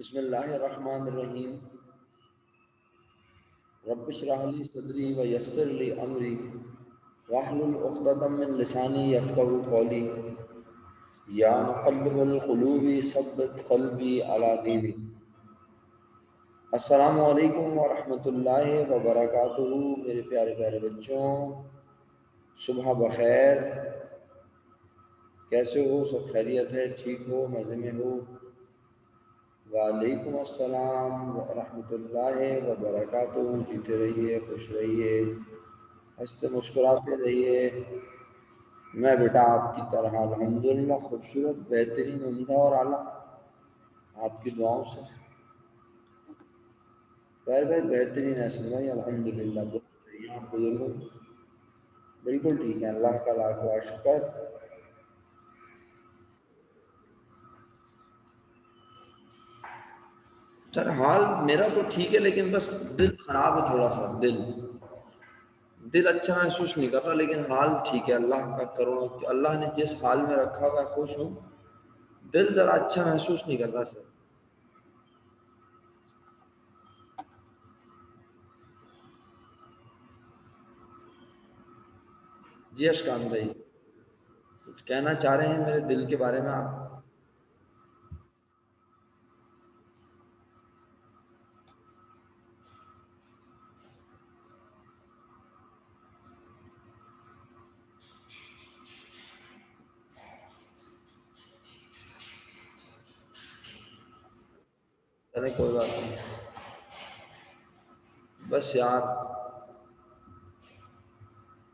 बिस्मिल्लाहिर्रहमानिर्रहीम। रब्बिश्रह ली सदरी व यस्सिर ली अमरी वहलुल उक़दतम मिन लिसानी यफ़क़हू क़ौली। या मुक़ल्लिबल क़ुलूबि सब्बित क़ल्बी अला दीनिक। अस्सलामु अलैकुम व रहमतुल्लाहि व बरकातुहू। मेरे प्यारे प्यारे बच्चों, सुबह बखैर। कैसे हो? सब खैरियत है? ठीक हो? मज़े में हो? वालेकुम अस्सलाम व रहमतुल्लाहि व बरकातुहू। जीते रहिए, खुश रहिए, हंसते मुस्कुराते रहिए। मैं बेटा आपकी तरह अल्हम्दुलिल्लाह खूबसूरत, बेहतरीन, उम्दा और आला, आपकी दुआओं से भाई बेहतरीन है। भाई अल्हम्दुलिल्लाह। आप बुजुर्गों बिल्कुल ठीक है, अल्लाह का लाख लाख शुक्र। सर हाल मेरा तो ठीक है, लेकिन बस दिल खराब है थोड़ा सा। दिल अच्छा महसूस नहीं कर रहा, लेकिन हाल ठीक है। अल्लाह का करो, अल्लाह ने जिस हाल में रखा हुआ है खुश हूँ। दिल जरा अच्छा महसूस नहीं कर रहा सर। जी अशकान भाई, कुछ कहना चाह रहे हैं मेरे दिल के बारे में आप? चले कोई बात नहीं। बस यार,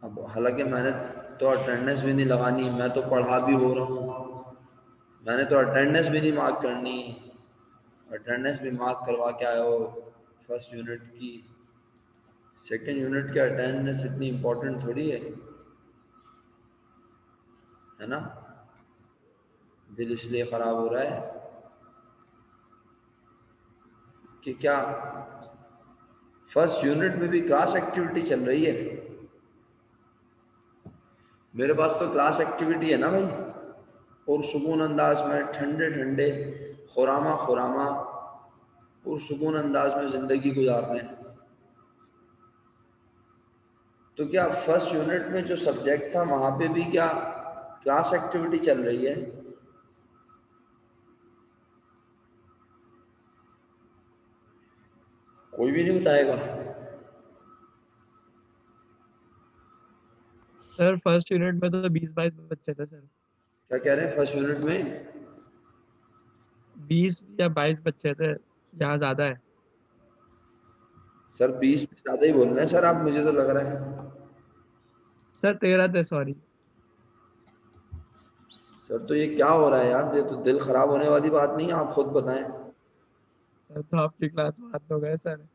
अब हालांकि मैंने तो अटेंडेंस भी नहीं लगानी, मैं तो पढ़ा भी हो रहा हूँ। मैंने तो अटेंडेंस भी नहीं मार्क करनी। अटेंडेंस भी मार्क करवा के आए हो फर्स्ट यूनिट की। सेकंड यूनिट की अटेंडेंस इतनी इम्पोर्टेंट थोड़ी है ना? दिल इसलिए ख़राब हो रहा है कि क्या फर्स्ट यूनिट में भी क्लास एक्टिविटी चल रही है। मेरे पास तो क्लास एक्टिविटी है ना भाई, और सुकून अंदाज में ठंडे ठंडे खुरामा खुरामा और सुकून अंदाज में ज़िंदगी गुजारने। तो क्या फर्स्ट यूनिट में जो सब्जेक्ट था वहाँ पे भी क्या क्लास एक्टिविटी चल रही है? कोई भी नहीं बताएगा। सर फर्स्ट यूनिट में तो 20-22 बच्चे थे सर। क्या कह रहे हैं? फर्स्ट यूनिट में 20 या 22 बच्चे थे, यहाँ ज्यादा है। सर 20 भी ज़्यादा ही बोल रहे हैं सर आप, मुझे तो लग रहा है। सर 13 थे, सॉरी। सर तो ये क्या हो रहा है यार? ये तो दिल खराब होने वाली बात नहीं है, आप खुद बताएं। सर तो आपकी क्लास में हाथ हो गए सर।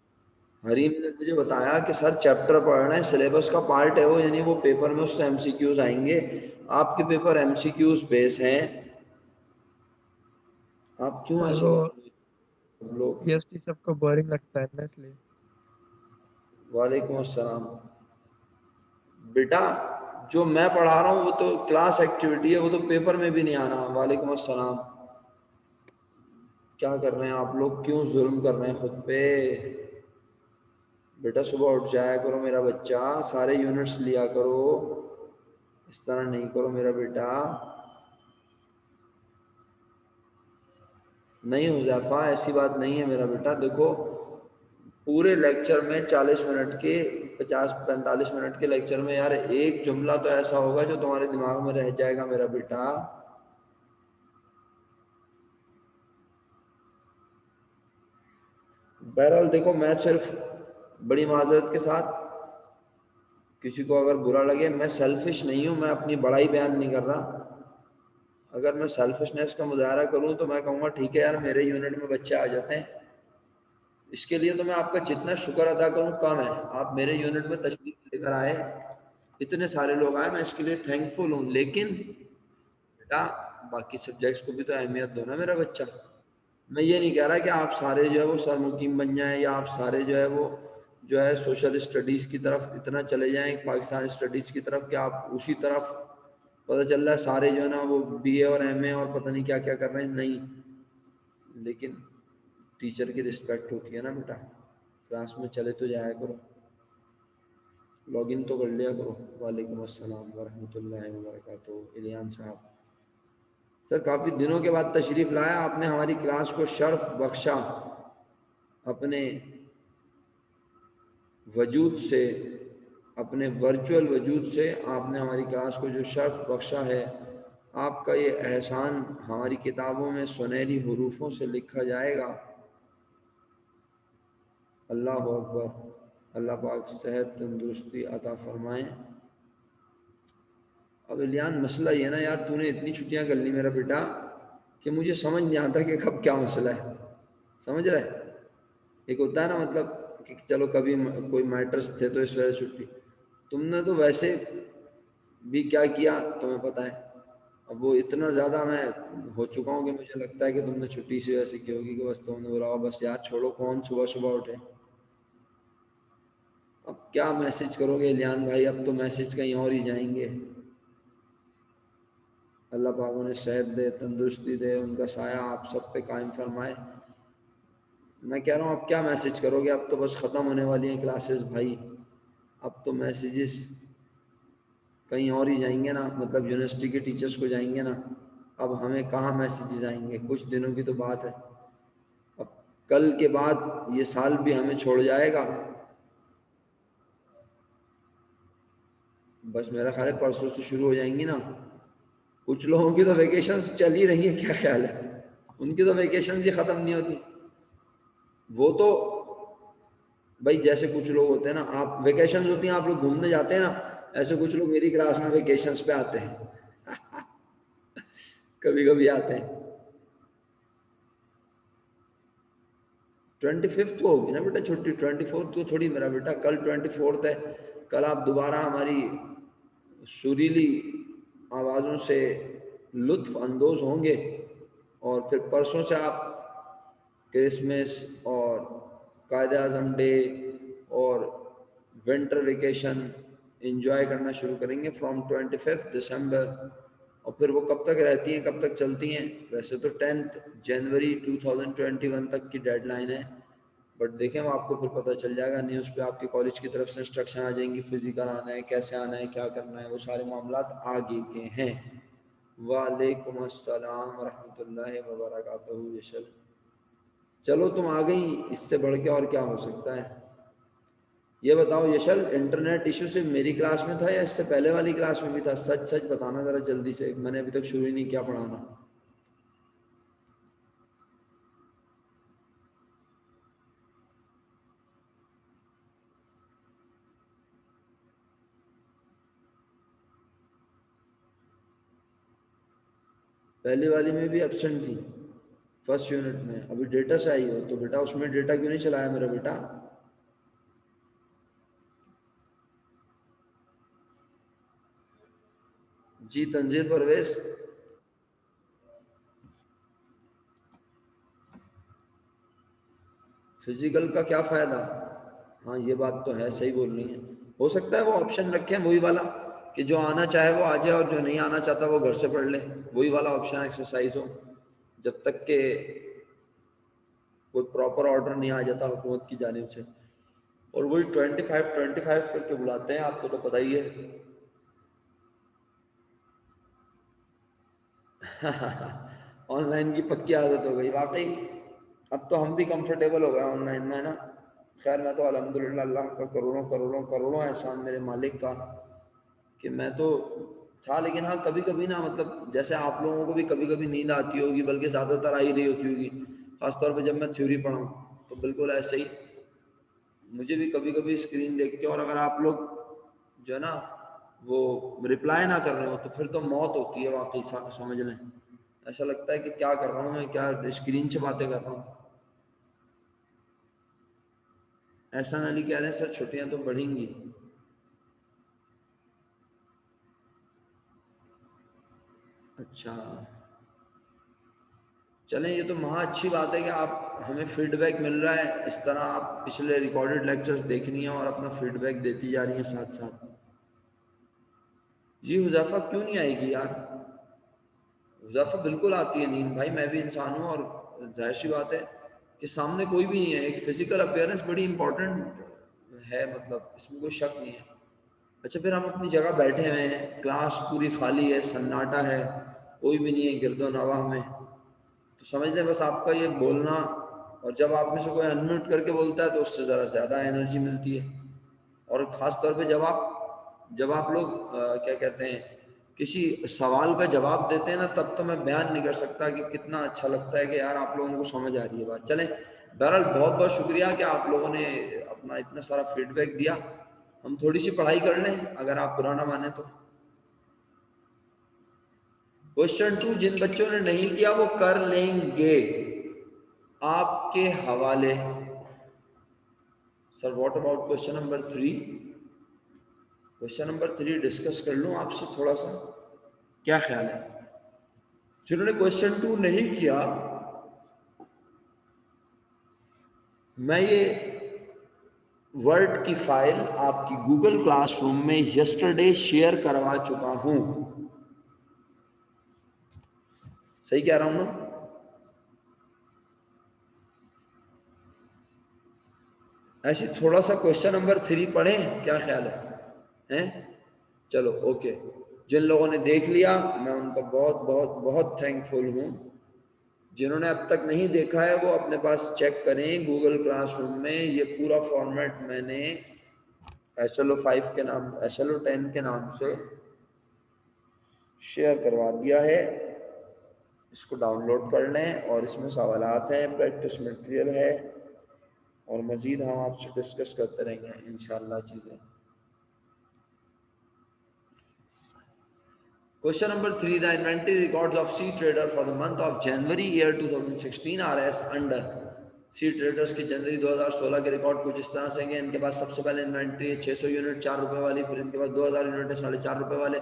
हरीम ने मुझे बताया कि सर चैप्टर पढ़ रहे हैं, सिलेबस का पार्ट है वो, यानी वो पेपर में उससे एमसीक्यूज आएंगे। आपके पेपर एमसीक्यूज बेस हैं। आप क्यों सर ऐसे वो कर रहे हैं सब लोग? पीएसटी सबको बोरिंग लगता है ना, इसलिए। वालेकुम अस्सलाम। बेटा, जो मैं पढ़ा रहा हूँ वो तो क्लास एक्टिविटी है, वो तो पेपर में भी नहीं आना। वालेकुम अस्सलाम। क्या कर रहे हैं आप लोग? क्यों जुल्म कर रहे हैं खुद पे? बेटा सुबह उठ जाया करो मेरा बच्चा, सारे यूनिट्स लिया करो। इस तरह नहीं करो मेरा बेटा। नहीं हुज़ैफा, ऐसी बात नहीं है मेरा बेटा। देखो, पूरे लेक्चर में 40 मिनट के, 50-45 मिनट के लेक्चर में यार एक जुमला तो ऐसा होगा जो तुम्हारे दिमाग में रह जाएगा मेरा बेटा। बहरहाल देखो, मैं सिर्फ बड़ी माजरत के साथ, किसी को अगर बुरा लगे, मैं सेल्फिश नहीं हूँ, मैं अपनी बड़ाई बयान नहीं कर रहा। अगर मैं सेल्फिशनेस का मुजाहरा करूँ तो मैं कहूँगा ठीक है यार, मेरे यूनिट में बच्चे आ जाते हैं। इसके लिए तो मैं आपका जितना शुक्र अदा करूँ कम है। आप मेरे यूनिट में तशरीफ लेकर आए, इतने सारे लोग आए, मैं इसके लिए थैंकफुल हूँ। लेकिन बेटा, बाकी सब्जेक्ट्स को भी तो अहमियत दो ना मेरा बच्चा। मैं ये नहीं कह रहा कि आप सारे जो है वो सर मुकीम बन जाएं, या आप सारे जो है वो जो है सोशल स्टडीज़ की तरफ इतना चले जाएं, पाकिस्तान स्टडीज़ की तरफ, कि आप उसी तरफ पता चल रहा है सारे जो है ना वो बीए और एमए और पता नहीं क्या क्या कर रहे हैं। नहीं, लेकिन टीचर की रिस्पेक्ट होती है ना बेटा, क्लास में चले तो जाया करो, लॉगिन तो कर लिया करो। वालेकुम अस्सलाम वरहमतुल्लाहि वबरकातुहू। इलियान साहब, सर काफ़ी दिनों के बाद तशरीफ़ लाया आपने, हमारी क्लास को शर्फ बख्शा, अपने वजूद से, अपने वर्चुअल वजूद से आपने हमारी क्लास को जो शर्फ बख्शा है, आपका ये एहसान हमारी किताबों में सुनहरी हरूफों से लिखा जाएगा। अल्लाह अकबर। अल्लाह पाक सेहत तंदुरुस्ती अता फरमाएँ। अब इलियान मसला ये ना यार, तूने इतनी छुट्टियां कर ली मेरा बेटा कि मुझे समझ नहीं आता कि कब क्या मसला है, समझ रहा है? एक होता है ना मतलब कि चलो कभी कोई मैटर्स थे तो इस वजह से छुट्टी, तुमने तो वैसे भी क्या किया तुम्हें पता है। अब वो इतना ज़्यादा मैं हो चुका हूँ कि मुझे लगता है कि तुमने छुट्टी इसी वजह से की होगी कि बस तुमने बोला होगा बस यार छोड़ो, कौन सुबह सुबह उठे। अब क्या मैसेज करोगे इलियान भाई, अब तो मैसेज कहीं और ही जाएंगे। अल्लाह पाक उन्हें सेहत दे, तंदुरुस्ती दे, उनका साया आप सब पे कायम फरमाए। मैं कह रहा हूँ अब क्या मैसेज करोगे, अब तो बस ख़त्म होने वाली हैं क्लासेस भाई, अब तो मैसेजेस कहीं और ही जाएंगे ना, मतलब यूनिवर्सिटी के टीचर्स को जाएंगे ना। अब हमें कहाँ मैसेजेस आएंगे, कुछ दिनों की तो बात है। अब कल के बाद ये साल भी हमें छोड़ जाएगा, बस मेरा ख्याल है परसों से शुरू हो जाएंगी ना। कुछ लोगों की तो वेकेशंस चल ही रही है, क्या ख्याल है? उनकी तो वेकेशंस ही ख़त्म नहीं होती। वो तो भाई जैसे कुछ लोग होते हैं ना, आप वेकेशन होती हैं आप लोग घूमने जाते हैं ना, ऐसे कुछ लोग मेरी क्लास में वेकेशंस पे आते हैं कभी कभी आते हैं। 25th को होगी ना बेटा छुट्टी, 24th को थोड़ी मेरा बेटा, कल 24th है। कल आप दोबारा हमारी सुरीली आवाज़ों से लुत्फ अंदोज होंगे, और फिर परसों से आप क्रिसमस और कायद आज़म डे और विंटर वेकेशन इंजॉय करना शुरू करेंगे फ्रॉम 25 दिसंबर। और फिर वो कब तक रहती हैं, कब तक चलती हैं? वैसे तो 10 जनवरी 2021 तक की डेडलाइन है, बट देखें वो आपको फिर पता चल जाएगा न्यूज़ पे, आपके कॉलेज की तरफ से इंस्ट्रक्शन आ जाएंगी, फिजिकल आना है, कैसे आना है, क्या करना है, वो सारे मामलात आगे के हैं। वालेकुम अस्सलाम रहमतुल्लाहि व बरकातहू यशल। चलो तुम आ गई, इससे बढ़ के और क्या हो सकता है? ये बताओ यशल, इंटरनेट इशू सिर्फ मेरी क्लास में था या इससे पहले वाली क्लास में भी था? सच सच बताना ज़रा जल्दी से, मैंने अभी तक शुरू ही नहीं किया पढ़ाना। पहली वाली में भी एब्सेंट थी, फर्स्ट यूनिट में। अभी डेटा से आई हो तो बेटा उसमें डेटा क्यों नहीं चलाया मेरा बेटा? जी तंजीर परवेज, फिजिकल का क्या फ़ायदा? हाँ ये बात तो है, सही बोल रही हैं। हो सकता है वो ऑप्शन रखें वही वाला कि जो आना चाहे वो आ जाए और जो नहीं आना चाहता वो घर से पढ़ ले, वही वाला ऑप्शन एक्सरसाइज हो, जब तक के कोई प्रॉपर ऑर्डर नहीं आ जाता हुकूमत की जानिब से। और वही 25 करके बुलाते हैं, आपको तो पता ही है ऑनलाइन की पक्की आदत हो गई वाकई। अब तो हम भी कंफर्टेबल हो गए ऑनलाइन में ना। खैर मैं तो अल्हम्दुलिल्लाह, अल्लाह का करोड़ों करोड़ों करोड़ों एहसान मेरे मालिक का कि मैं तो था। लेकिन हाँ कभी कभी ना, मतलब जैसे आप लोगों को भी कभी कभी नींद आती होगी, बल्कि ज़्यादातर आ ही रही होती होगी, खासतौर पे जब मैं थ्योरी पढ़ाऊँ, तो बिल्कुल ऐसे ही मुझे भी कभी कभी स्क्रीन देख के, और अगर आप लोग जो है ना वो रिप्लाई ना कर रहे हो तो फिर तो मौत होती है वाकई, समझ लें। ऐसा लगता है कि क्या कर रहा हूँ मैं, क्या स्क्रीन से बातें कर रहा हूँ। ऐसा अली कह रहे हैं सर छुट्टियां तो बढ़ेंगी। अच्छा, चलें ये तो महा अच्छी बात है कि आप हमें फीडबैक मिल रहा है, इस तरह आप पिछले रिकॉर्डेड लेक्चर्स देख रही हैं और अपना फीडबैक देती जा रही हैं साथ साथ। जी हुज़ैफा क्यों नहीं आएगी यार, हुज़ैफा बिल्कुल आती है नींद भाई, मैं भी इंसान हूँ और जाहिर सी बात है कि सामने कोई भी नहीं है। एक फिजिकल अपीयरेंस बड़ी इंपॉर्टेंट है, मतलब इसमें कोई शक नहीं है। अच्छा, फिर हम अपनी जगह बैठे हुए हैं, क्लास पूरी खाली है, सन्नाटा है, कोई भी नहीं है गिरदो नवाह में, तो समझ लें बस आपका ये बोलना, और जब आप में से कोई अनम्यूट करके बोलता है तो उससे ज़रा ज़्यादा एनर्जी मिलती है। और ख़ास तौर पे जब आप लोग क्या कहते हैं, किसी सवाल का जवाब देते हैं ना, तब तो मैं बयान नहीं कर सकता कि कितना अच्छा लगता है कि यार आप लोगों को समझ आ रही है बात। चलें, बहरहाल बहुत बहुत शुक्रिया कि आप लोगों ने अपना इतना सारा फीडबैक दिया। हम थोड़ी सी पढ़ाई कर लें, अगर आप बुरा ना माने तो। क्वेश्चन 2 जिन बच्चों ने नहीं किया वो कर लेंगे, आपके हवाले। Sir what about question number 3? Question number 3 discuss कर लूं आपसे थोड़ा सा, क्या ख्याल है? जिन्होंने क्वेश्चन 2 नहीं किया, मैं ये वर्ड की फाइल आपकी गूगल क्लासरूम में यस्टरडे शेयर करवा चुका हूं। सही कह रहा हूं ना? ऐसे थोड़ा सा क्वेश्चन नंबर 3 पढ़ें, क्या ख्याल है? चलो ओके। जिन लोगों ने देख लिया मैं उनका बहुत बहुत बहुत थैंकफुल हूँ। जिन्होंने अब तक नहीं देखा है वो अपने पास चेक करें गूगल क्लासरूम में। ये पूरा फॉर्मेट मैंने SLO5 के नाम, SLO10 के नाम से शेयर करवा दिया है। इसको डाउनलोड कर लें और इसमें सवालात हैं, प्रैक्टिस मटेरियल है, और मज़ीद हम आपसे डिस्कस करते रहेंगे इंशाल्लाह चीज़ें। Question number 3, the inventory records of Sea Trader for the month of January year 2016 are as under. C traders की जनवरी 2016 के रिकॉर्ड कुछ इस तरह से हैं। इनके पास सबसे पहले इन्वेंट्री है 600 यूनिट 4 रुपए वाली, फिर इनके पास 2000 यूनिट है 4.5 रुपए वाले,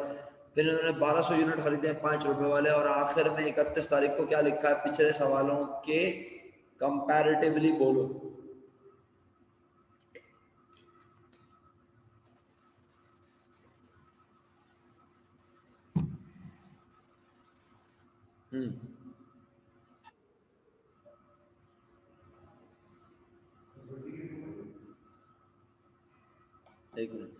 फिर इन्होंने 1200 यूनिट खरीदे हैं 5 रुपए वाले, और आखिर में 31 तारीख को क्या लिखा है पिछले सवालों के कंपैरेटिवली बोलो। एक मिनट।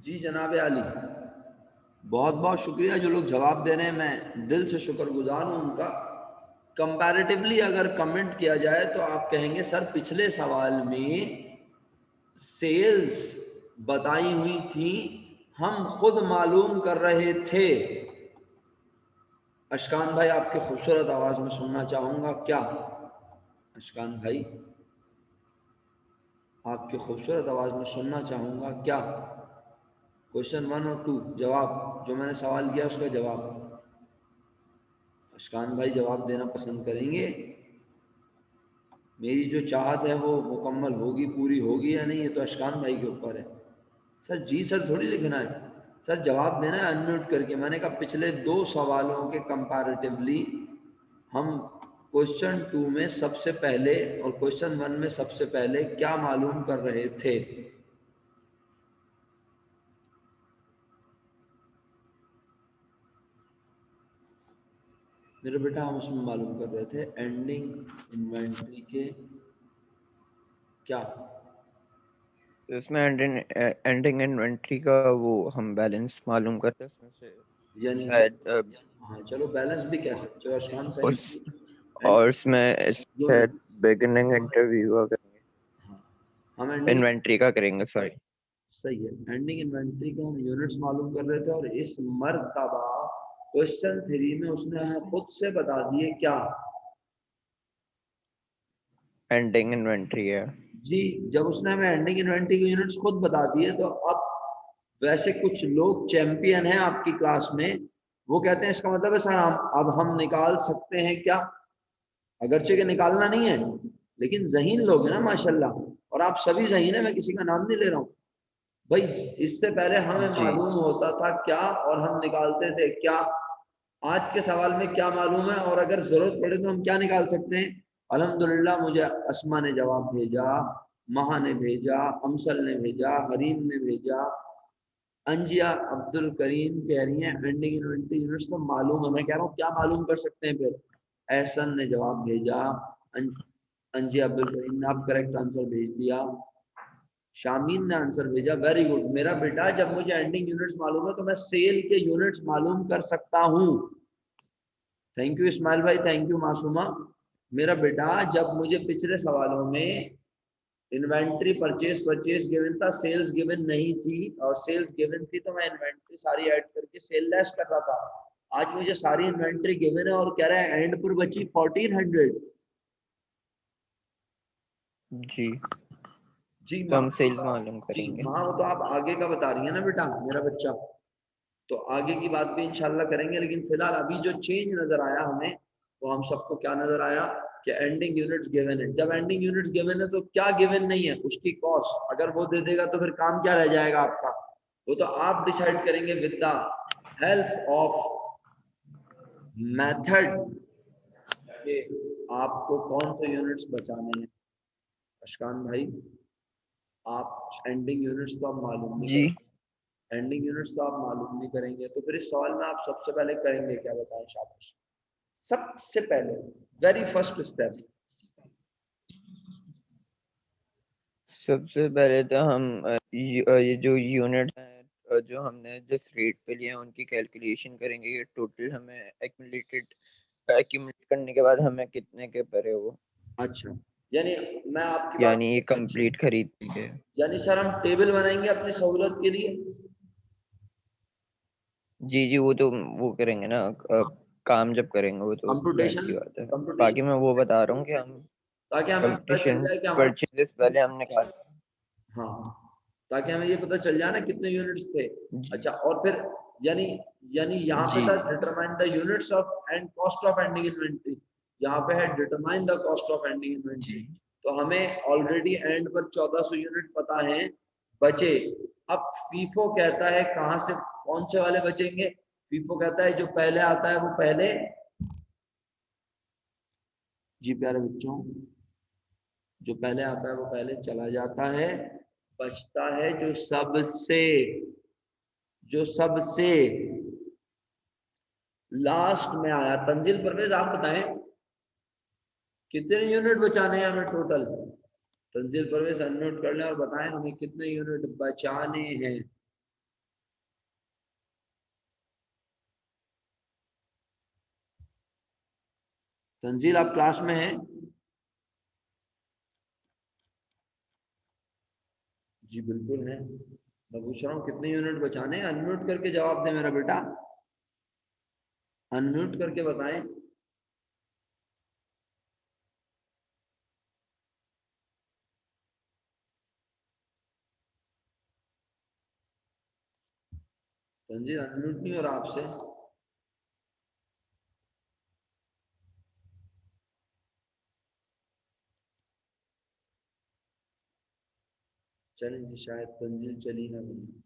जी जनाब आली, बहुत बहुत शुक्रिया जो लोग जवाब दे रहे हैं, मैं दिल से शुक्रगुजार हूँ उनका। कंपैरेटिवली अगर कमेंट किया जाए तो आप कहेंगे सर पिछले सवाल में सेल्स बताई हुई थी, हम खुद मालूम कर रहे थे। अशकान भाई आपकी खूबसूरत आवाज में सुनना चाहूंगा क्या? अशकान भाई आपकी खूबसूरत आवाज में सुनना चाहूंगा क्या? क्वेश्चन 1 और 2 जवाब, जो मैंने सवाल किया उसका जवाब। अशकान भाई जवाब देना पसंद करेंगे? मेरी जो चाहत है वो मुकम्मल होगी, पूरी होगी या नहीं, ये तो अशकान भाई के ऊपर है। सर जी सर थोड़ी लिखना है, सर जवाब देना है अनम्यूट करके। मैंने कहा पिछले 2 सवालों के कंपैरेटिवली हम क्वेश्चन 2 में सबसे पहले और क्वेश्चन 1 में सबसे पहले क्या मालूम कर रहे थे। मेरे बेटा हम उसमें मालूम कर रहे थे एंडिंग इन्वेंट्री के क्या, इसमें एंडिंग इन्वेंट्री का वो हम बैलेंस मालूम करते हैं उसमें से यानी शायद हाँ चलो बैलेंस भी कह सकते हो अशकान उस, भाई। और इसमें जो शायद बिगिनिंग इंटरव्यू करेंगे, हाँ, हम एंडिंग इन्वेंट्री का करेंगे सॉरी। सही है, एंडिंग इन्वेंट्री के हम यूनिट्स मालूम कर रहे थे, और इस मर्तबा क्वेश्चन 3 में उसने हमें खुद से बता दिए क्या? एंडिंग इन्वेंट्री है जी, जब उसने हमें एंडिंग इन्वेंट्री के यूनिट्स खुद बता दिए तो अब वैसे कुछ लोग चैंपियन हैं आपकी क्लास में, वो कहते हैं इसका मतलब है सर हम अब हम निकाल सकते हैं क्या? अगरचे के निकालना नहीं है, लेकिन ज़हीन लोग हैं ना माशाल्लाह, और आप सभी ज़हीन है, मैं किसी का नाम नहीं ले रहा हूँ भाई। इससे पहले हमें जी मालूम होता था क्या और हम निकालते थे क्या। आज के सवाल में क्या मालूम है और अगर जरूरत पड़े तो हम क्या निकाल सकते हैं। अल्हम्दुलिल्लाह मुझे अस्मा ने जवाब भेजा, महा ने भेजा, अमसल ने भेजा, हरीम ने भेजा, अंजिया अब्दुल करीम कह रही हैं एंडिंग इन 20 यूनिट्स तो मालूम है। मैं कह रहा हूँ क्या मालूम कर सकते हैं फिर। एहसन ने जवाब भेजा, अंजिया अब्दुल करीम ने आप करेक्ट आंसर भेज दिया, शामीन ने आंसर भेजा, वेरी गुड मेरा बेटा। जब मुझे एंडिंग यूनिट्स मालूम है तो मैं सेल के यूनिट्स मालूम कर सकता हूँ। थैंक यू इस्माइल भाई, थैंक यू मासूमा। मेरा बेटा जब मुझे पिछले सवालों में इन्वेंट्री परचेज परचेज गिवन था, सेल्स गिवन नहीं थी, और सेल्स गिवन थी तो मैं इन्वेंट्री सारी ऐड करके सेल लेस कर रहा था। आज मुझे सारी इन्वेंट्री गिवन है और कह रहा है एंड पर बची 1400। जी, जी तो माँ, हम सेल मालूम जी करेंगे। माँ, वो तो आप आगे का बता रही है ना बेटा मेरा बच्चा, तो आगे की बात भी इंशाल्लाह करेंगे। लेकिन फिलहाल अभी जो चेंज नजर आया हमें, वो हम सबको क्या नजर आया कि एंडिंग यूनिट्स गिवन है। जब एंडिंग यूनिट्स गिवन है तो क्या गिवन नहीं है, उसकी कॉस्ट अगर वो दे देगा तो फिर काम क्या रह जाएगा आपका, वो तो आप डिसाइड करेंगे with the help of method कि आपको कौन से यूनिट्स बचाने हैं। अशकान भाई, आप एंडिंग यूनिट्स तो आप मालूम नहीं जी, करेंगे, एंडिंग यूनिट्स तो आप मालूम नहीं करेंगे, तो फिर इस सवाल में आप सबसे पहले करेंगे क्या, बताएं शाबाश। सबसे पहले वेरी फर्स्ट स्टेप। सबसे पहले तो हम ये जो यूनिट है जो हमने जिस रेट पे लिए हैं उनकी कैलकुलेशन करेंगे। ये टोटल हमें एक्यूमुलेट करने के बाद हमें कितने के पड़े वो, अच्छा, यानी मैं आपकी बात, यानी ये अच्छा, कंप्लीट खरीद के। यानी सर हम टेबल बनाएंगे अपनी सहूलत के लिए। जी जी, वो तो वो करेंगे ना, काम जब करेंगे वो तो जाहिर कंप्यूटेशन, सी बात है। बाकी मैं कंप्यूटेशन, वो बता रहा हूँ कि हम ताकि हमें पता चल कंपटीशन जाए कि हमारे, परचेजेस पहले हमने निकाल। हाँ, ताकि हमें ये पता चल जाए ना कितने यूनिट्स थे। जी अच्छा, और फिर यानी यानी यहाँ पे जी था determine the units of and cost of ending inventory, यहाँ पे है determine the cost of ending जी इन्वेंट्री। तो हमें ऑलरेडी एंड पर 1400 यूनिट पता है बचे। अब फीफो कहता है कहाँ से कौन से वाले बचेंगे। फीफो कहता है जो पहले आता है वो पहले, जी प्यारे बच्चों, जो पहले आता है वो पहले चला जाता है, बचता है जो सबसे लास्ट में आया। तंजिल परवेज आप बताएं कितने यूनिट बचाने हैं हमें टोटल। तंजिल परवेज अनम्यूट कर लें और बताएं हमें कितने यूनिट बचाने हैं। तंजील आप क्लास में हैं? जी बिल्कुल है। मैं पूछ रहा हूँ कितने यूनिट बचाने हैं, अनम्यूट करके जवाब दे मेरा बेटा, अनम्यूट करके बताएं। तंजील अनम्यूट नहीं हो रहा आपसे। चलें, शायद तंजील चली ना बनी।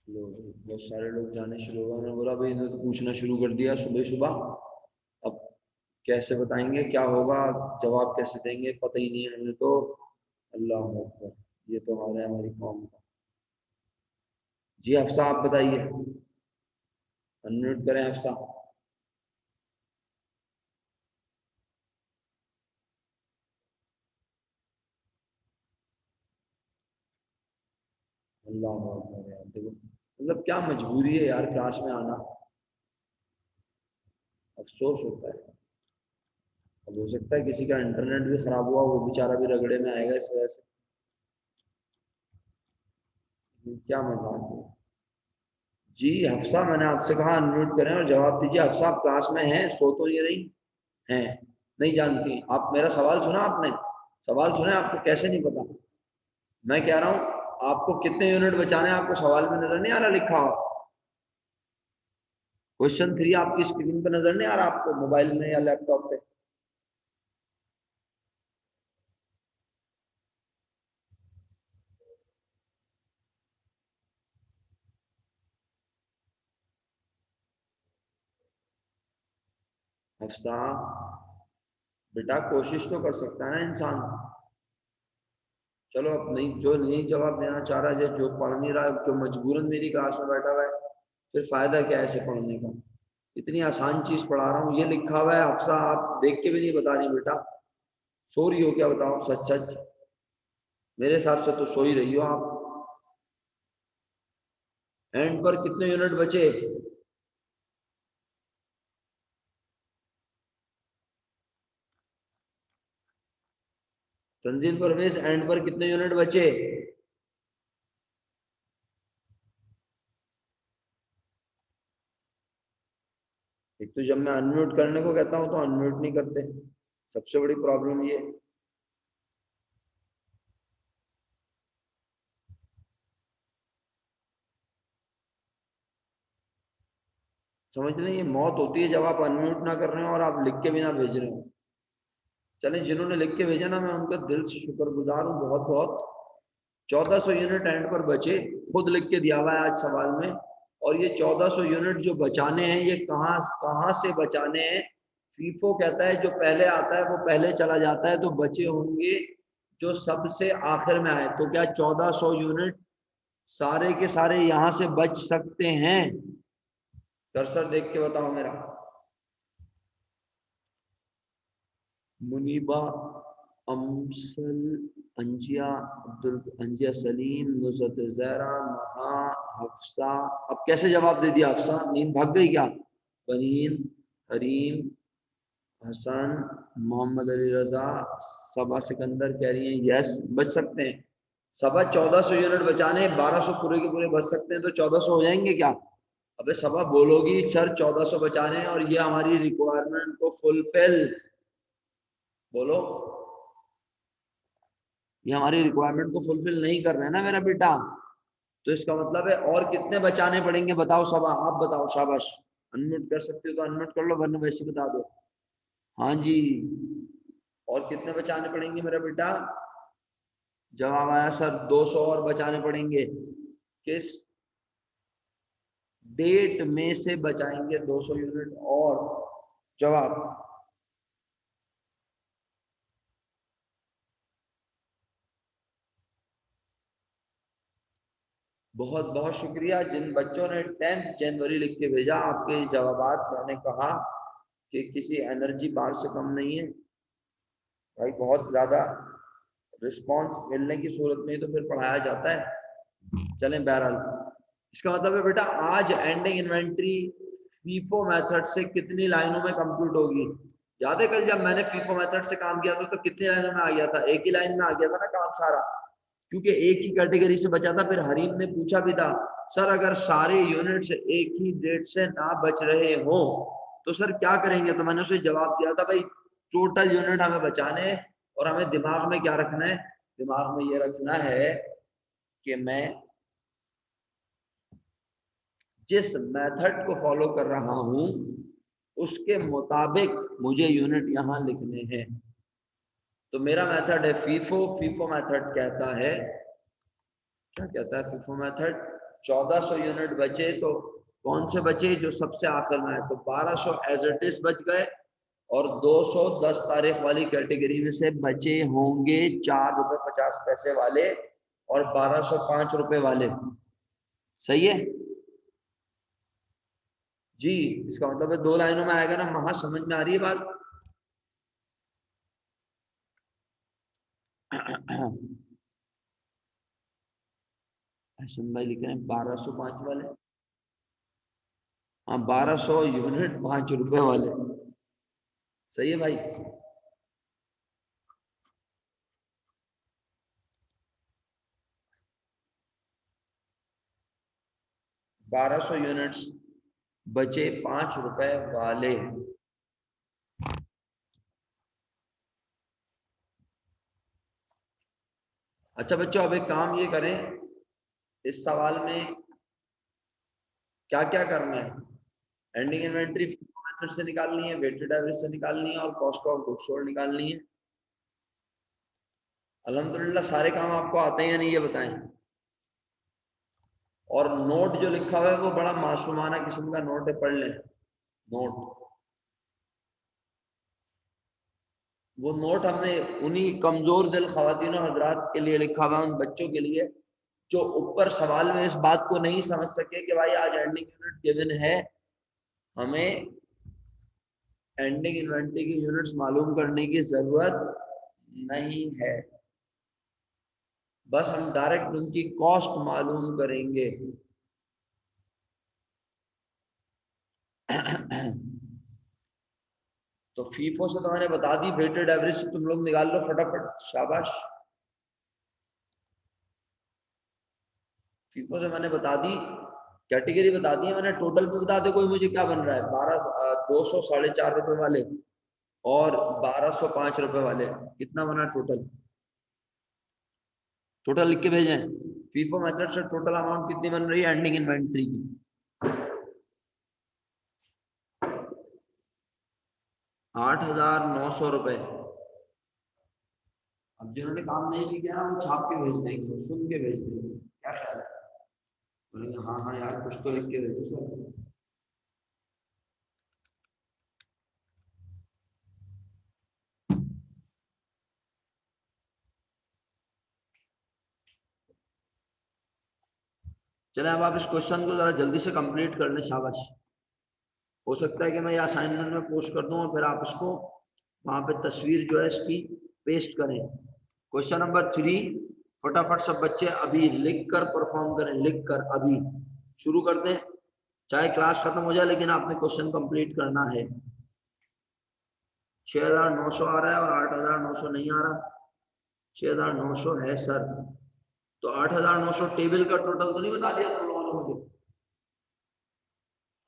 लोग बहुत सारे लोग जाने शुरू हो गए। मैंने बोला भाई इन्होंने तो पूछना शुरू कर दिया सुबह सुबह, अब कैसे बताएंगे क्या होगा, जवाब कैसे देंगे, पता ही नहीं है हमें तो। अल्लाह अकबर, ये तो हाल है हमारी कौम का। जी हफ्सा आप बताइए, अनम्यूट करें हफ्सा। अल्लाह अकबर यार, देखो मतलब क्या मजबूरी है यार क्लास में आना, अफसोस होता है। अब हो सकता है किसी का इंटरनेट भी खराब हुआ, वो बेचारा भी रगड़े में आएगा इस वजह से। क्या मजाक है। जी हफ्सा, मैंने आपसे कहा अनम्यूट करें और जवाब दीजिए। हफ्सा आप क्लास में हैं, सो तो ये नहीं हैं, नहीं जानती आप। मेरा सवाल सुना आपने, सवाल सुने, आपको कैसे नहीं पता। मैं कह रहा हूं आपको कितने यूनिट बचाने हैं, आपको सवाल में नजर नहीं आ रहा लिखा हो। क्वेश्चन 3 आपकी स्क्रीन पे नजर नहीं आ रहा आपको, मोबाइल में या लैपटॉप पे? हफ्सा, बेटा कोशिश तो कर सकता है ना इंसान। चलो अब नहीं, जो नहीं जवाब देना चाह रहा है, जो पढ़ नहीं रहा, जो मजबूरन मेरी क्लास में बैठा हुआ है, फिर फायदा क्या है ऐसे पढ़ने का? इतनी आसान चीज पढ़ा रहा हूँ, ये लिखा हुआ है हफ्सा, आप देख के भी नहीं बता रही बेटा। सो रही हो क्या बताओ, सच सच? मेरे हिसाब से तो सो ही रही हो आप। एंड पर कितने यूनिट बचे? तंजील परवेज, एंड पर कितने यूनिट बचे? एक तो जब मैं अनम्यूट करने को कहता हूँ तो अनम्यूट नहीं करते, सबसे बड़ी प्रॉब्लम ये। समझ लें, ये मौत होती है जब आप अनम्यूट ना कर रहे हो और आप लिख के भी ना भेज रहे हो। चलें, जिन्होंने लिख के भेजा ना, मैं उनका दिल से शुक्रगुजार हूँ, बहुत बहुत। 1400 यूनिट एंड पर बचे, खुद लिख के दिया हुआ है आज सवाल में। और ये 1400 यूनिट जो बचाने हैं, ये कहाँ कहाँ से बचाने हैं? फीफो कहता है जो पहले आता है वो पहले चला जाता है, तो बचे होंगे जो सबसे आखिर में आए। तो क्या 1400 यूनिट सारे के सारे यहां से बच सकते हैं? कर्सर देख के बताओ मेरा। मुनीबा, अमसल, अंजिया, अब्दुल, अंजिया सलीम, नुसरत जहरा, महा, हफ्सा। अब कैसे जवाब दे दिया हफ्सा? नींद भाग गई क्या? बनीन, हरीम, हसन, मोहम्मद अली रजा, सबा सिकंदर कह रही हैं यस बच सकते हैं। सबा 1400 यूनिट बचाने, 1200 पूरे के पूरे बच सकते हैं, तो 1400 हो जाएंगे क्या? अबे सबा बोलोगी सर 1400 बचाने हैं और ये हमारी रिक्वायरमेंट को फुलफिल, बोलो, ये हमारी रिक्वायरमेंट को फुलफिल नहीं कर रहे हैं ना मेरा बेटा। तो इसका मतलब है और कितने बचाने पड़ेंगे बताओ सबा, आप बताओ, शाबाश। अनम्यूट कर सकते हो तो अनम्यूट कर लो, वरना वैसे बता दो। हाँ जी, और कितने बचाने पड़ेंगे मेरा बेटा? जवाब आया सर 200 और बचाने पड़ेंगे। किस डेट में से बचाएंगे 200 यूनिट और? जवाब? बहुत बहुत शुक्रिया जिन बच्चों ने 10 जनवरी लिख के भेजा, आपके जवाबात मैंने कहा कि किसी एनर्जी बार से कम नहीं है भाई, बहुत ज्यादा रिस्पांस मिलने की सूरत में ही तो फिर पढ़ाया जाता है। चलें बहरहाल, इसका मतलब है बेटा आज एंडिंग इन्वेंट्री फीफो मेथड से कितनी लाइनों में कंप्यूट होगी? याद है कल जब मैंने फीफो मेथड से काम किया था तो कितनी लाइनों में आ गया था? एक ही लाइन में आ गया था ना काम सारा, क्योंकि एक ही कैटेगरी से बचा था। फिर हरीम ने पूछा भी था, सर अगर सारे यूनिट्स एक ही डेट से ना बच रहे हो तो सर क्या करेंगे? तो मैंने उसे जवाब दिया था, भाई टोटल यूनिट हमें बचाने हैं और हमें दिमाग में क्या रखना है? दिमाग में ये रखना है कि मैं जिस मेथड को फॉलो कर रहा हूं उसके मुताबिक मुझे यूनिट यहां लिखने हैं। तो मेरा मेथड है फीफो। फीफो मेथड कहता है, क्या कहता है फीफो मेथड? 1400 यूनिट बचे तो कौन से बचे? जो सबसे आखिर में है, तो 1200 एज इट इज बच गए और 210 तारीख वाली कैटेगरी में से बचे होंगे 4 रुपए 50 पैसे वाले और 1205 रुपए वाले। सही है जी? इसका मतलब है 2 लाइनों में आएगा ना, महा समझ में आ रही है बात? हसन भाई लिख रहे हैं 1205 वाले। हाँ, 1200 यूनिट 5 रुपए वाले। सही है भाई? 1200 यूनिट्स बचे 5 रुपए वाले। अच्छा बच्चों, अब एक काम ये करें, इस सवाल में क्या क्या करना है? एंडिंग इन्वेंट्री मेथड से निकालनी है, वेटेड एवरेज से निकालनी है और कॉस्ट ऑफ गुड्स सोल्ड निकालनी है। अल्हम्दुलिल्लाह सारे काम आपको आते हैं या नहीं ये बताएं। और नोट जो लिखा हुआ है वो बड़ा मासूमाना किस्म का नोट है, पढ़ लें नोट। वो नोट हमने उन्हीं कमजोर दिल खवातीनों हजरात के लिए लिखा हुआ है, उन बच्चों के लिए जो ऊपर सवाल में इस बात को नहीं समझ सके कि भाई आज एंडिंग यूनिट गिवन है, हमें एंडिंग इन्वेंट्री की यूनिट्स मालूम करने की जरूरत नहीं है, बस हम डायरेक्ट उनकी कॉस्ट मालूम करेंगे। तो फीफो से तो मैंने बता दी, वेटेड एवरेज से तुम लोग निकाल लो फटाफट, शाबाश। फीफो से मैंने बता दी, कैटेगरी बता दी है मैंने, टोटल पे बता दे कोई मुझे क्या बन रहा है। 200 4.5 वाले और 1205 वाले, कितना बना टोटल? टोटल लिख के भेजें। फीफो मेथड से टोटल अमाउंट कितनी बन रही है एंडिंग इन्वेंट्री की? 8,900 रुपए। अब जिन्होंने काम नहीं भी किया वो छाप के भेज देंगे, सुन के भेज देंगे, क्या ख्याल है? बोलेंगे हाँ हाँ यार कुछ तो लिख के भेजो सर। चले अब आप इस क्वेश्चन को जरा जल्दी से कंप्लीट कर लें, शाबाश। हो सकता है कि मैं ये असाइनमेंट में पोस्ट कर दूं और फिर आप इसको वहां पे तस्वीर जो है इसकी पेस्ट करें। क्वेश्चन नंबर 3, फटाफट सब बच्चे अभी लिख कर परफॉर्म करें, लिख कर अभी शुरू कर दें, चाहे क्लास खत्म हो जाए लेकिन आपने क्वेश्चन कंप्लीट करना है। 6,900 आ रहा है और 8,900 नहीं आ रहा। 6,900 है सर, तो 8,900 टेबल का टोटल तो नहीं बता दिया तुम लोगों ने मुझे?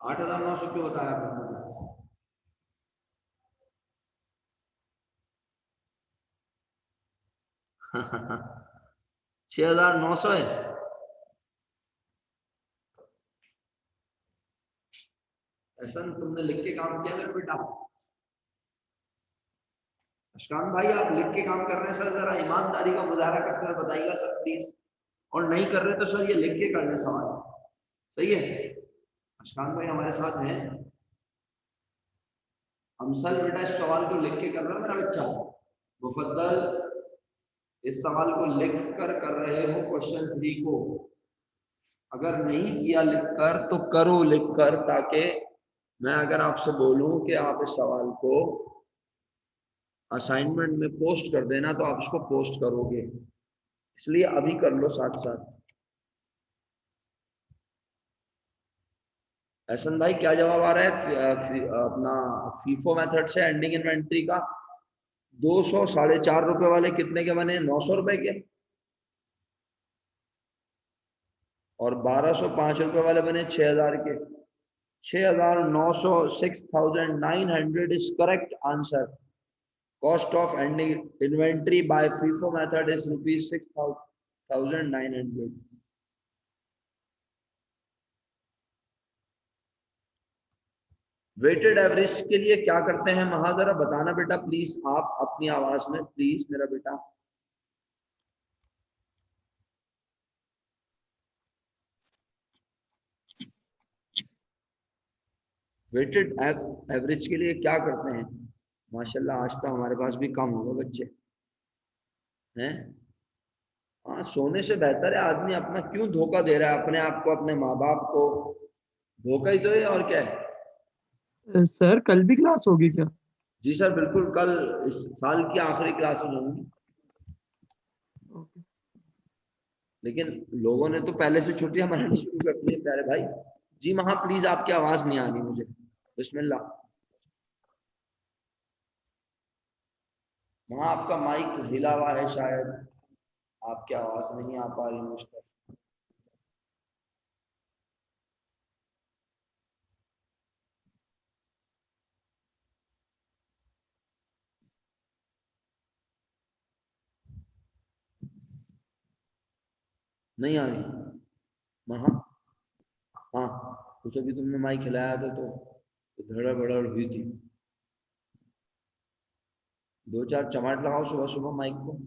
8,900 क्यों बताया आपने मुझे? 6,900 है। ऐसा तुमने लिख के काम किया मेरे बेटा? अशकान भाई आप लिख के काम कर रहे हैं सर, जरा ईमानदारी का मुजाहरा करते हुए बताइएगा सर प्लीज। और नहीं कर रहे तो सर ये लिख के कर लें सवाल, सही है? अशकान भाई हमारे साथ हैं। हम सर बेटा इस सवाल को लिख के कर रहा है मेरा बच्चा, मुफद्दल इस सवाल को लिख कर रहे हो क्वेश्चन 3 को। अगर नहीं किया लिख कर तो करो लिख कर, ताकि मैं अगर आपसे बोलूं कि आप इस सवाल को असाइनमेंट में पोस्ट कर देना तो आप इसको पोस्ट करोगे, इसलिए अभी कर लो साथ साथ। एहसन भाई क्या जवाब आ रहा है अपना फीफो मेथड से एंडिंग इन्वेंट्री का? 200 4.5 वाले कितने के बने? 900 रुपए के। और 1205 वाले बने 6,000 के। 6,900, 6,900 is correct answer. Cost of ending inventory by FIFO method is ₹6,900। Weighted average के लिए क्या करते हैं महा, जरा बताना बेटा प्लीज, आप अपनी आवाज में प्लीज मेरा बेटा। वेटेड एवरेज के लिए क्या करते हैं? माशाल्लाह आज तो हमारे पास भी कम होगा बच्चे हैं। हाँ सोने से बेहतर है आदमी अपना क्यों धोखा दे रहा है अपने आप को, अपने माँ बाप को। धोखा ही तो है और क्या है। सर कल भी क्लास होगी क्या? जी सर बिल्कुल, कल इस साल की आखिरी क्लासेस होंगी। ओके। लेकिन लोगों ने तो पहले से छुट्टियां मनानी शुरू कर दी है प्यारे भाई। जी महा प्लीज आपकी आवाज नहीं आ रही मुझे, बिस्मिल्लाह। वहां आपका माइक हिला हुआ है शायद, आपकी आवाज नहीं आ पा रही मुझ तक। नहीं आ रही महा? हाँ कुछ अभी तुमने माइक हिलाया था तो धड़ा बड़ा हुई थी। 2-4 चमाट लगाओ सुबह सुबह माइक को।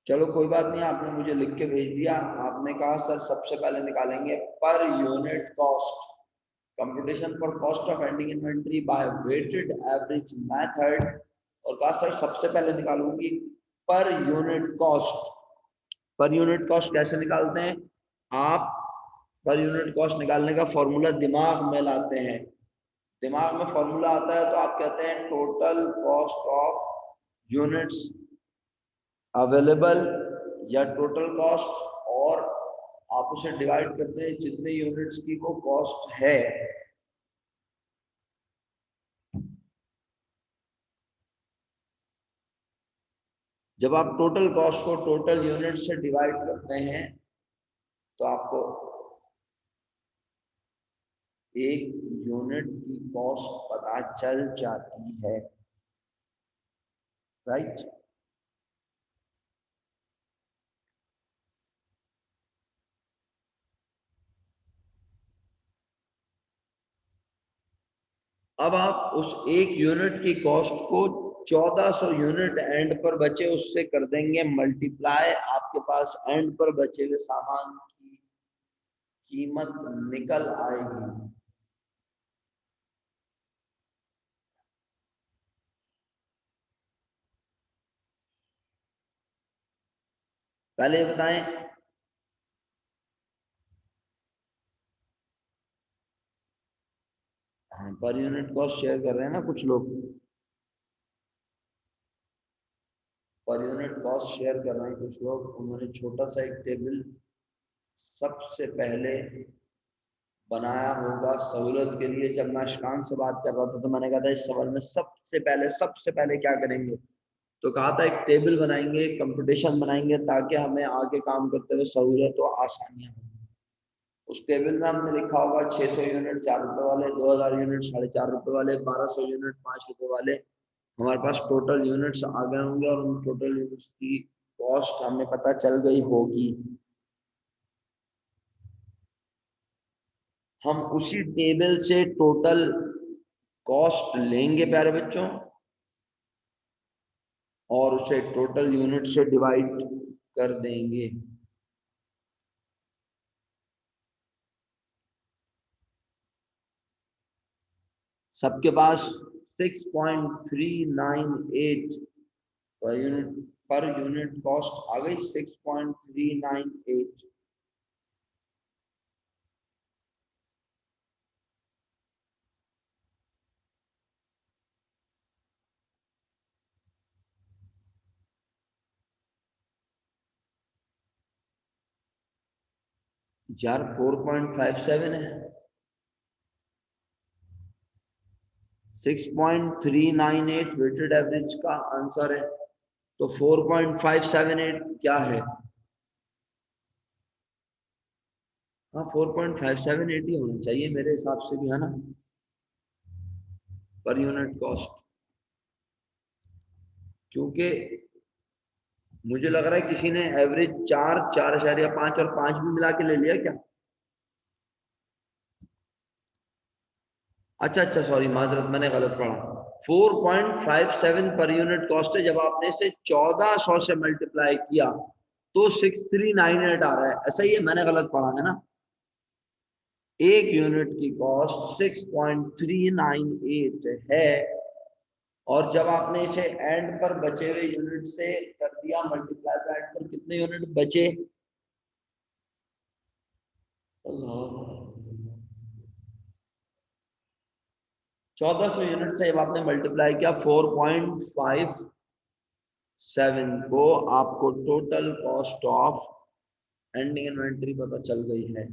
चलो कोई बात नहीं, आपने मुझे लिख के भेज दिया। आपने कहा सर सबसे पहले निकालेंगे per unit cost, computation for cost of ending inventory by weighted average method. और कहा सर सबसे पहले निकालूंगी per unit cost. Per unit cost कैसे निकालते हैं आप? पर यूनिट कॉस्ट निकालने का फॉर्मूला दिमाग में लाते हैं। दिमाग में फॉर्मूला आता है तो आप कहते हैं total cost of units available या टोटल कॉस्ट, और आप उसे डिवाइड करते हैं जितने यूनिट्स की वो कॉस्ट है। जब आप टोटल कॉस्ट को टोटल यूनिट से डिवाइड करते हैं तो आपको एक यूनिट की कॉस्ट पता चल जाती है, राइट? अब आप उस एक यूनिट की कॉस्ट को 1400 यूनिट एंड पर बचे उससे कर देंगे मल्टीप्लाई। आपके पास एंड पर बचे हुए सामान की कीमत निकल आएगी। पहले बताएं, हाँ पर यूनिट कॉस्ट शेयर कर रहे हैं ना कुछ लोग, पर यूनिट कॉस्ट शेयर कर रहे हैं कुछ लोग। उन्होंने छोटा सा एक टेबल सबसे पहले बनाया होगा सहूलत के लिए। जब मैं अशकान से बात कर रहा था तो मैंने कहा था इस सवाल में सबसे पहले क्या करेंगे, तो कहा था एक टेबल बनाएंगे, कंपटीशन बनाएंगे ताकि हमें आगे काम करते हुए सहूलत और आसानियां हो। उस टेबल में हमने लिखा होगा 600 यूनिट 4 रुपए वाले, 2000 यूनिट 4.5 रुपए वाले, 1200 यूनिट 5 रुपए वाले। हमारे पास टोटल यूनिट्स आ गए होंगे और उन टोटल यूनिट्स की कॉस्ट हमें पता चल गई होगी। हम उसी टेबल से टोटल कॉस्ट लेंगे प्यारे बच्चों और उसे टोटल यूनिट से डिवाइड कर देंगे। सबके पास 6.398 पर यूनिट कॉस्ट आ गई। 6.398। यार 4.57 है, 6.398 वेटेड एवरेज का आंसर है, तो 4.578 क्या है? हाँ 4.578 ही होना चाहिए मेरे हिसाब से भी, है ना, पर यूनिट कॉस्ट। क्योंकि मुझे लग रहा है किसी ने एवरेज 4, 4.5 और 5 भी मिला के ले लिया क्या? अच्छा सॉरी, माजरत, मैंने गलत पढ़ा। 4.57 पर यूनिट कॉस्ट है। जब आपने इसे 1400 से मल्टीप्लाई किया तो 6398 आ रहा है। ऐसा ही है, मैंने गलत पढ़ा है ना। एक यूनिट की कॉस्ट 6.398 है और जब आपने इसे एंड पर बचे हुए यूनिट से कर दिया मल्टीप्लाई, तो एंड पर कितने यूनिट बचे? 1400 यूनिट से जब आपने मल्टीप्लाई किया 4.57 को, आपको total cost of ending inventory पता चल गई है।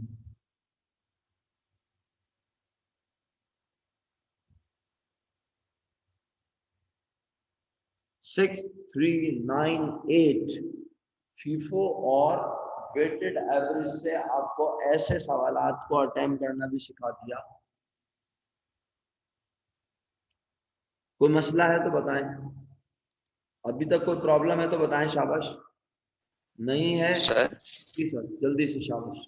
सिक्स 398 फीफो और वेटेड एवरेज से आपको ऐसे सवालात को अटेम्प्ट करना भी सिखा दिया कोई मसला है तो बताएं, अभी तक कोई प्रॉब्लम है तो बताएं, शाबाश। नहीं है सर जी सर, जल्दी से शाबाश।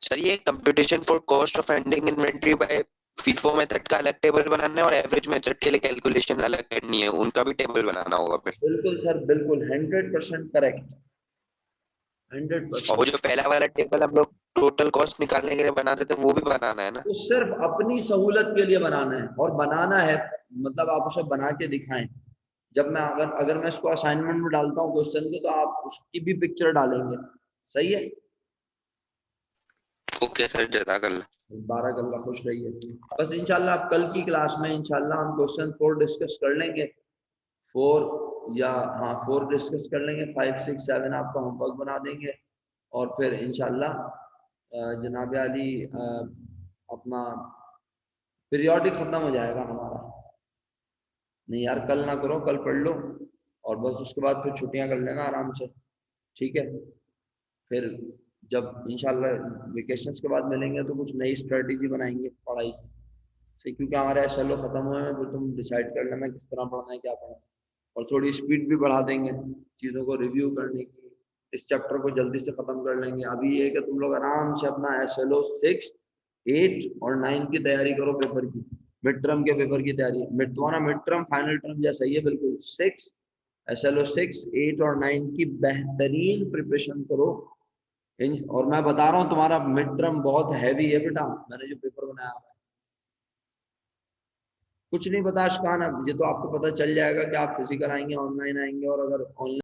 सर ये computation for cost of ending inventory by FIFO method का अलग टेबल बनाना है और एवरेज मेथड के लिए कैलकुलेशन अलग करनी है, उनका भी टेबल बनाना होगा फिर। बिल्कुल सर, बिल्कुल 100% करेक्ट, और वो 100%। जो पहला वाला टेबल हम लोग टोटल कॉस्ट निकालने के लिए बनाते थे वो भी बनाना है ना? तो सिर्फ अपनी सहूलत के लिए बनाना है, और बनाना है मतलब आप उसे बना के दिखाएं। जब मैं अगर अगर मैं इसको असाइनमेंट में डालता हूँ क्वेश्चन को, तो आप उसकी भी पिक्चर डालेंगे, सही है? ओके सर, जज़ाकल्लाह। 12 गल्ला, खुश रहिए। बस इंशाल्लाह आप कल की क्लास में इंशाल्लाह हम क्वेश्चन 4 डिस्कस कर लेंगे। 4 या हाँ 4 डिस्कस कर लेंगे, 5 6 7 आपका होमवर्क बना देंगे, और फिर इंशाल्लाह जनाब अली अपना पीरियोडिक खत्म हो जाएगा हमारा। नहीं यार, कल ना करो, कल पढ़ लो, और बस उसके बाद फिर छुट्टियां कर लेना आराम से, ठीक है? फिर जब इंशाल्लाह वेकेशंस के बाद मिलेंगे तो कुछ नई स्ट्रेटेजी बनाएंगे पढ़ाई की, सही? क्योंकि हमारे एसएलओ खत्म हुए हैं, फिर तुम डिसाइड कर लेना किस तरह पढ़ना है, क्या पढ़ना है, और थोड़ी स्पीड भी बढ़ा देंगे चीज़ों को रिव्यू करने की। इस चैप्टर को जल्दी से खत्म कर लेंगे। अभी ये है कि तुम लोग आराम से अपना एसएलओ 6 8 और 9 की तैयारी करो, पेपर की, मिड टर्म के पेपर की तैयारी। तुम्हारा मिड टर्म फाइनल टर्म जैसा ही है बिल्कुल। 6 एसएलओ 6 8 और 9 की बेहतरीन प्रिपरेशन करो। और मैं बता रहा हूँ तुम्हारा मिड टर्म बहुत हैवी है बेटा, मैंने जो पेपर बनाया है। कुछ नहीं पता अशकान, अब ये तो आपको पता चल जाएगा कि आप फिजिकल आएंगे ऑनलाइन आएंगे, और अगर ऑनलाइन